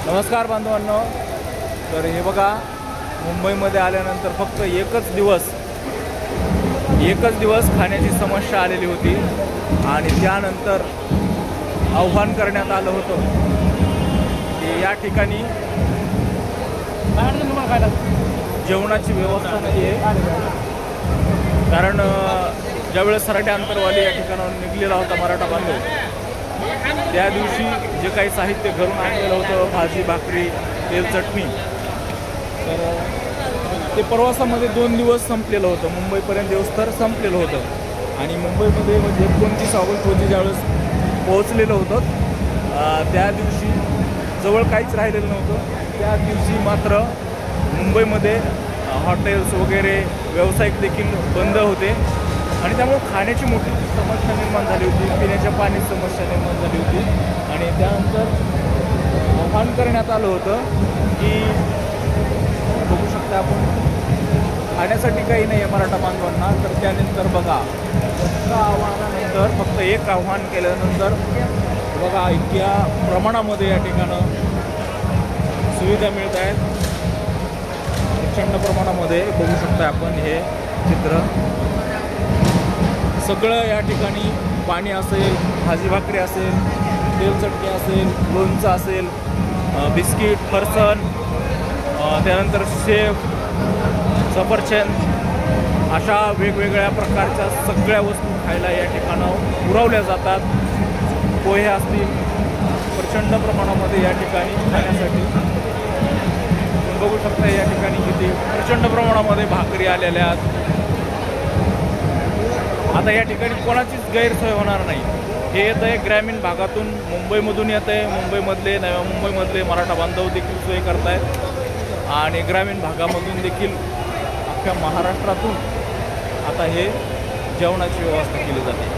नमस्कार बांधवांनो, तर हे बघा, मुंबईमध्ये आल्यानंतर फक्त एकच दिवस खाण्याची समस्या आलेली होती आणि त्यानंतर आव्हान करण्यात आलं होतं की या ठिकाणी जेवणाची व्यवस्था नाही आहे. कारण ज्यावेळेस सराटे अंतरवाली या ठिकाणाहून निघलेला होता मराठा बांधव, त्या दिवशी जे काही साहित्य घरून आणलेलं होतं, भाजी भाकरी तेल चटणी, तर ते प्रवासामध्ये 2 दिवस संपलेलं होतं. मुंबईपर्यंत येऊस्तर संपलेलं होतं आणि मुंबईमध्ये म्हणजे 29 ऑगस्ट रोजी ज्यावेळेस पोहोचलेलं होतं त्या दिवशी जवळ काहीच राहिलेलं नव्हतं. त्या दिवशी मात्र मुंबईमध्ये हॉटेल्स वगैरे व्यावसायिक देखील बंद होते आणि त्यामुळे खाण्याची मोठी समस्या निर्माण झाली होती, पिण्याच्या पाण्याची समस्या निर्माण झाली होती. आणि त्यानंतर आव्हान करण्यात आलं होतं की बघू शकता आपण, खाण्यासाठी काही नाही आहे मराठा बांधवांना. तर त्यानंतर बघा, आव्हानानंतर फक्त एक आव्हान केल्यानंतर बघा इतक्या प्रमाणामध्ये या ठिकाणं सुविधा मिळत आहेत, प्रचंड प्रमाणामध्ये. बघू शकता आपण हे चित्र. सगळं या ठिकाणी पाणी असेल, भाजी भाकरी असेल, तेल चटणी असेल, लोणचं असेल, बिस्किट, फरसाण, त्यानंतर सेब, सफरचंद, अशा वेगवेगळ्या प्रकारच्या सगळ्या वस्तू खायला या ठिकाणं पुरवल्या जातात. पोहे असतील, प्रचंड प्रमाणामध्ये या ठिकाणी खाण्यासाठी. बघू शकता या ठिकाणी किती प्रचंड प्रमाणामध्ये भाकरी आलेल्या आहेत. आता या ठिकाणी कोणाचीच गैरसोय होणार नाही. हे येत आहे ग्रामीण भागातून, मुंबईमधून येत आहे. मुंबईमधले, नव्या मुंबईमधले मराठा बांधव देखील सोय करतायत आणि ग्रामीण भागामधून देखील अख्ख्या महाराष्ट्रातून आता हे जेवणाची व्यवस्था केली जाते.